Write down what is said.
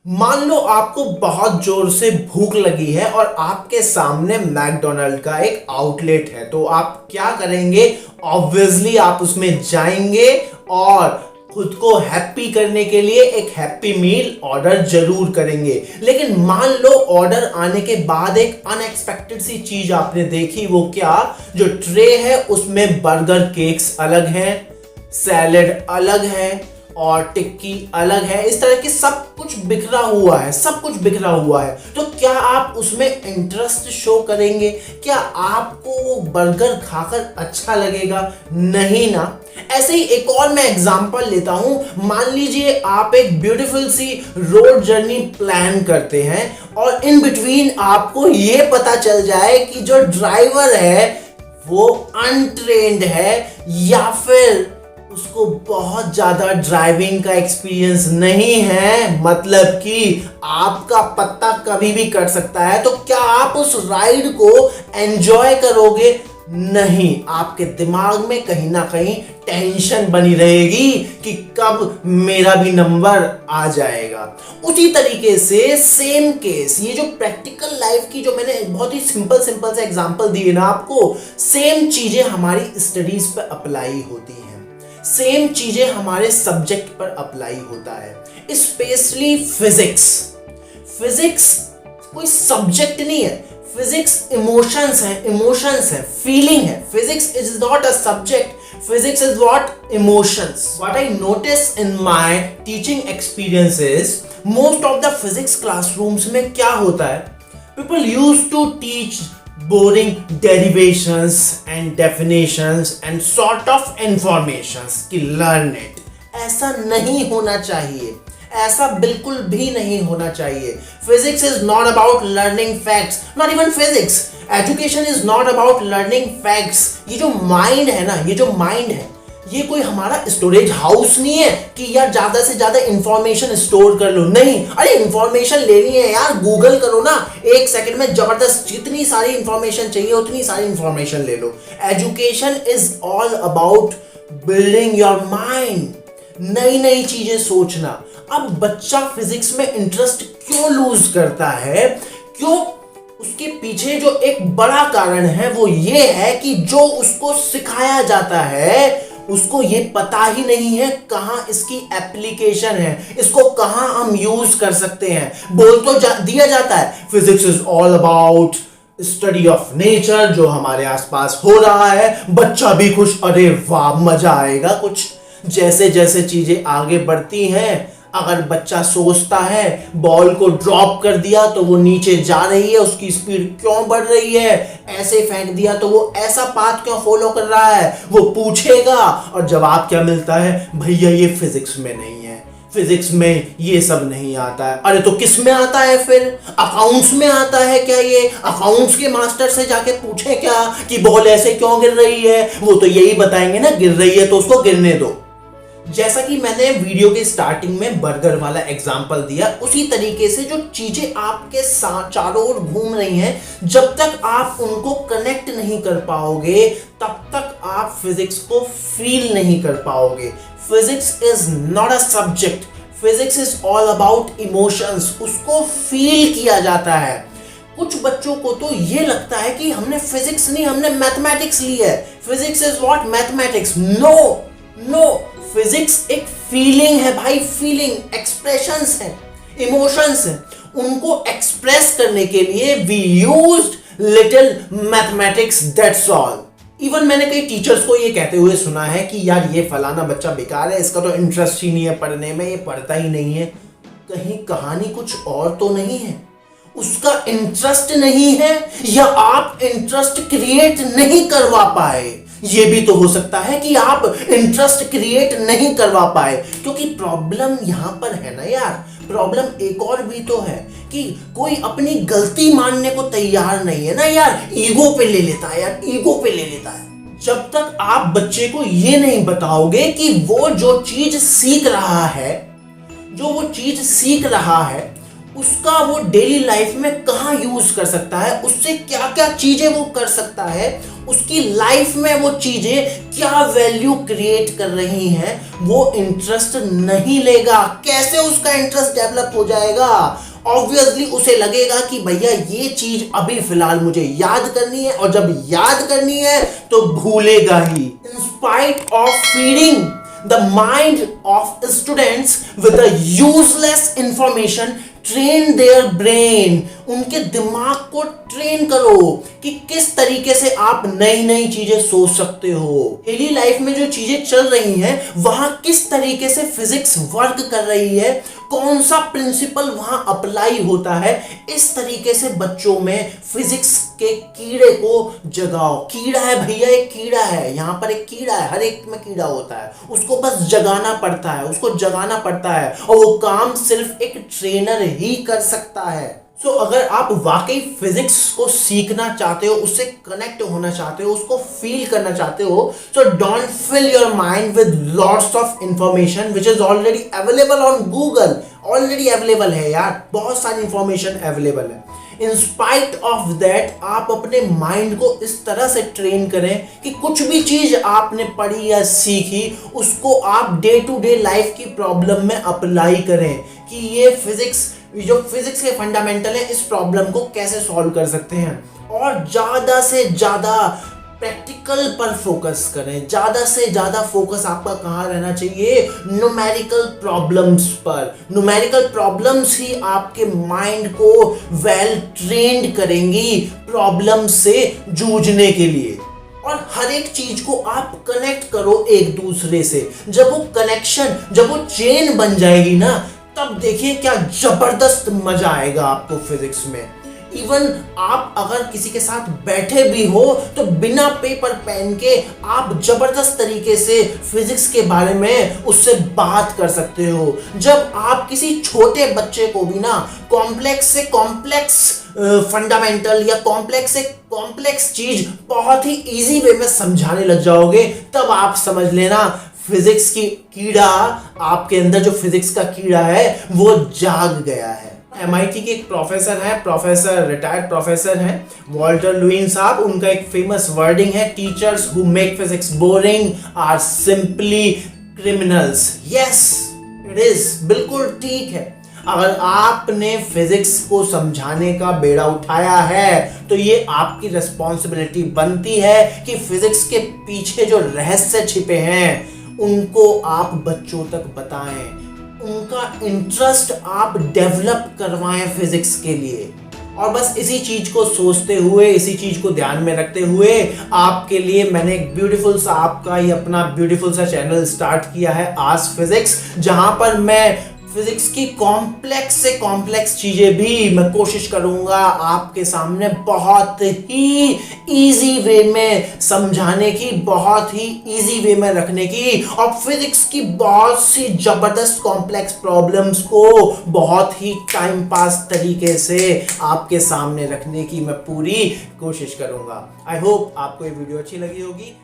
मान लो आपको बहुत जोर से भूख लगी है और आपके सामने मैकडोनल्ड का एक आउटलेट है, तो आप क्या करेंगे? ऑब्वियसली आप उसमें जाएंगे और खुद को हैप्पी करने के लिए एक हैप्पी मील ऑर्डर जरूर करेंगे। लेकिन मान लो ऑर्डर आने के बाद एक अनएक्सपेक्टेड सी चीज आपने देखी। वो क्या? जो ट्रे है उसमें बर्गर केक्स अलग हैं, सैलेड अलग है और टिक्की अलग है। इस तरह की सब कुछ बिखरा हुआ है, सब कुछ बिखरा हुआ है। तो क्या आप उसमें इंटरेस्ट शो करेंगे? क्या आपको वो बर्गर खाकर अच्छा लगेगा? नहीं ना। ऐसे ही एक और मैं एग्जांपल लेता हूं। मान लीजिए आप एक ब्यूटीफुल सी रोड जर्नी प्लान करते हैं और इन बिटवीन आपको ये पता चल जाए कि जो ड्राइवर है वो अनट्रेन्ड है या फिर उसको बहुत ज्यादा ड्राइविंग का एक्सपीरियंस नहीं है, मतलब कि आपका पत्ता कभी भी कट सकता है। तो क्या आप उस राइड को एंजॉय करोगे? नहीं। आपके दिमाग में कहीं ना कहीं टेंशन बनी रहेगी कि कब मेरा भी नंबर आ जाएगा। उसी तरीके से सेम केस, ये जो प्रैक्टिकल लाइफ की जो मैंने बहुत ही सिंपल सिंपल से एग्जांपल दिए ना आपको, सेम चीजें हमारी स्टडीज पर अप्लाई होती हैं, सेम चीजें हमारे सब्जेक्ट पर अप्लाई होता है, स्पेशली फिजिक्स। फिजिक्स कोई सब्जेक्ट नहीं है, फिजिक्स इमोशंस है, फीलिंग है। Physics is not a subject, physics is what? Emotions. What I notice in my teaching experiences, most of the physics classrooms में क्या होता है, people use to teach boring derivations and definitions and sort of informations कि learn it। ऐसा नहीं होना चाहिए, ऐसा बिल्कुल भी नहीं होना चाहिए। Physics is not about learning facts, not even physics। Education is not about learning facts। ये जो माइंड है ना, ये जो माइंड है, ये कोई हमारा स्टोरेज हाउस नहीं है कि यार ज्यादा से ज्यादा इंफॉर्मेशन स्टोर कर लो। नहीं, अरे इंफॉर्मेशन लेनी है यार, गूगल करो ना, एक सेकंड में जबरदस्त जितनी सारी इंफॉर्मेशन चाहिए उतनी सारी इंफॉर्मेशन ले लो। Education is all about building your mind, नई नई चीजें सोचना। अब बच्चा फिजिक्स में इंटरेस्ट क्यों लूज करता है? क्यों? उसके पीछे जो एक बड़ा कारण है वो ये है कि जो उसको सिखाया जाता है उसको ये पता ही नहीं है कहां इसकी एप्लीकेशन है, इसको कहां हम यूज कर सकते हैं। बोल तो दिया जाता है physics is all about study of nature, जो हमारे आसपास हो रहा है। बच्चा भी खुश, अरे वाह मजा आएगा कुछ। जैसे जैसे चीजें आगे बढ़ती हैं, अगर बच्चा सोचता है बॉल को ड्रॉप कर दिया तो वो नीचे जा रही है, उसकी स्पीड क्यों बढ़ रही है, ऐसे फेंक दिया तो वो ऐसा पाथ क्यों फॉलो कर रहा है, वो पूछेगा और जवाब क्या मिलता है? भैया ये फिजिक्स में नहीं है, फिजिक्स में ये सब नहीं आता है। अरे तो किस में आता है फिर? अकाउंट्स में आता है क्या? ये अकाउंट्स के मास्टर से जाके पूछे क्या कि बॉल ऐसे क्यों गिर रही है? वो तो यही बताएंगे ना, गिर रही है तो उसको गिरने दो। जैसा कि मैंने वीडियो के स्टार्टिंग में बर्गर वाला एग्जांपल दिया, उसी तरीके से जो चीजें आपके साथ चारों ओर घूम रही हैं, जब तक आप उनको कनेक्ट नहीं कर पाओगे तब तक आप फिजिक्स को फील नहीं कर पाओगे। Physics is not a subject, physics is all about emotions. उसको फील किया जाता है। कुछ बच्चों को तो ये लगता है कि हमने फिजिक्स नहीं, हमने मैथमेटिक्स ली है। Physics is what? Mathematics. No no, physics एक फीलिंग है भाई, फीलिंग, एक्सप्रेशंस है, इमोशंस है। उनको एक्सप्रेस करने के लिए we used little mathematics, that's all. Even मैंने कई टीचर्स को ये कहते हुए सुना है कि यार ये फलाना बच्चा बेकार है, इसका तो इंटरेस्ट ही नहीं है पढ़ने में, ये पढ़ता ही नहीं है। कहीं कहानी कुछ और तो नहीं है? उसका इंटरेस्ट नहीं है या आप इंटरेस्ट क्रिएट नहीं करवा पाए? ये भी तो हो सकता है कि आप इंटरेस्ट क्रिएट नहीं करवा पाए। क्योंकि प्रॉब्लम यहां पर है ना यार, प्रॉब्लम एक और भी तो है कि कोई अपनी गलती मानने को तैयार नहीं है ना यार, ईगो पे ले लेता है यार, ईगो पे ले लेता है। जब तक आप बच्चे को ये नहीं बताओगे कि वो जो चीज सीख रहा है उसका वो डेली लाइफ में कहाँ यूज कर सकता है, उससे क्या क्या चीजें वो कर सकता है, उसकी लाइफ में वो चीजें क्या वैल्यू क्रिएट कर रही हैं, वो इंटरेस्ट नहीं लेगा। कैसे उसका इंटरेस्ट डेवलप हो जाएगा? ऑब्वियसली उसे लगेगा कि भैया ये चीज अभी फिलहाल मुझे याद करनी है, और जब याद करनी है तो भूलेगा ही। In spite of feeding the mind of students with the useless information, train their brain, उनके दिमाग को ट्रेन करो कि किस तरीके से आप नई नई चीजें सोच सकते हो। डेली लाइफ में जो चीजें चल रही हैं वहां किस तरीके से फिजिक्स वर्क कर रही है, कौन सा प्रिंसिपल वहां अप्लाई होता है, इस तरीके से बच्चों में फिजिक्स के कीड़े को जगाओ। कीड़ा है भैया, एक कीड़ा है, यहाँ पर एक कीड़ा है, हर एक में कीड़ा होता है, उसको बस जगाना पड़ता है, उसको जगाना पड़ता है, और वो काम सिर्फ एक ट्रेनर ही कर सकता है। सो अगर आप वाकई फिजिक्स को सीखना चाहते हो, उससे कनेक्ट होना चाहते हो, उसको फील करना चाहते हो, so don't fill your mind with lots of information which is already available on Google. Already available है यार, बहुत सारी इंफॉर्मेशन अवेलेबल है। इन स्पाइट ऑफ दैट आप अपने माइंड को इस तरह से ट्रेन करें कि कुछ भी चीज आपने पढ़ी या सीखी उसको आप डे टू डे लाइफ की प्रॉब्लम में अप्लाई करें कि ये जो फिजिक्स के फंडामेंटल है, इस प्रॉब्लम को कैसे सॉल्व कर सकते हैं। और ज़्यादा से ज़्यादा प्रैक्टिकल पर फोकस करें। ज़्यादा से ज़्यादा फोकस आपका कहाँ रहना चाहिए? न्यूमेरिकल प्रॉब्लम्स पर। न्यूमेरिकल प्रॉब्लम्स ही आपके माइंड को वेल ट्रेंड करेंगी प्रॉब्लम से जूझने के लिए। और हर एक चीज को आप कनेक्ट करो एक दूसरे से। जब वो कनेक्शन, जब वो चेन बन जाएगी ना, तब देखिए क्या जबरदस्त मजा आएगा आपको फिजिक्स में। इवन आप अगर किसी के साथ बैठे भी हो तो बिना पेपर पेन के आप जबरदस्त तरीके से फिजिक्स के बारे में उससे बात कर सकते हो। जब आप किसी छोटे बच्चे को भी ना कॉम्प्लेक्स से कॉम्प्लेक्स फंडामेंटल या कॉम्प्लेक्स से कॉम्प्लेक्स चीज बहुत ही इजी वे में समझाने लग जाओगे, तब आप समझ लेना फिजिक्स की कीड़ा, आपके अंदर जो फिजिक्स का कीड़ा है वो जाग गया है। MIT के एक प्रोफेसर हैं, रिटायर्ड प्रोफेसर हैं, वॉल्टर लुईन साहब। उनका एक फेमस वर्डिंग है, teachers who make physics boring are simply criminals. Yes it is, बिल्कुल ठीक है। अगर आपने फिजिक्स को समझाने का बेड़ा उठाया है तो ये आपकी रिस्पॉन्सिबिलिटी बनती है कि फिजिक्स के पीछे जो रहस्य छिपे हैं उनको आप बच्चों तक बताएं, उनका इंटरेस्ट आप डेवलप करवाएं फिजिक्स के लिए। और बस इसी चीज को सोचते हुए, इसी चीज को ध्यान में रखते हुए आपके लिए मैंने एक ब्यूटीफुल सा, आपका ही अपना ब्यूटीफुल सा चैनल स्टार्ट किया है, आस्क फिजिक्स, जहां पर मैं फिजिक्स की कॉम्प्लेक्स से कॉम्प्लेक्स चीजें भी मैं कोशिश करूंगा आपके सामने बहुत ही इजी वे में समझाने की, बहुत ही इजी वे में रखने की, और फिजिक्स की बहुत सी जबरदस्त कॉम्प्लेक्स प्रॉब्लम्स को बहुत ही टाइम पास तरीके से आपके सामने रखने की मैं पूरी कोशिश करूंगा। आई होप आपको ये वीडियो अच्छी लगी होगी।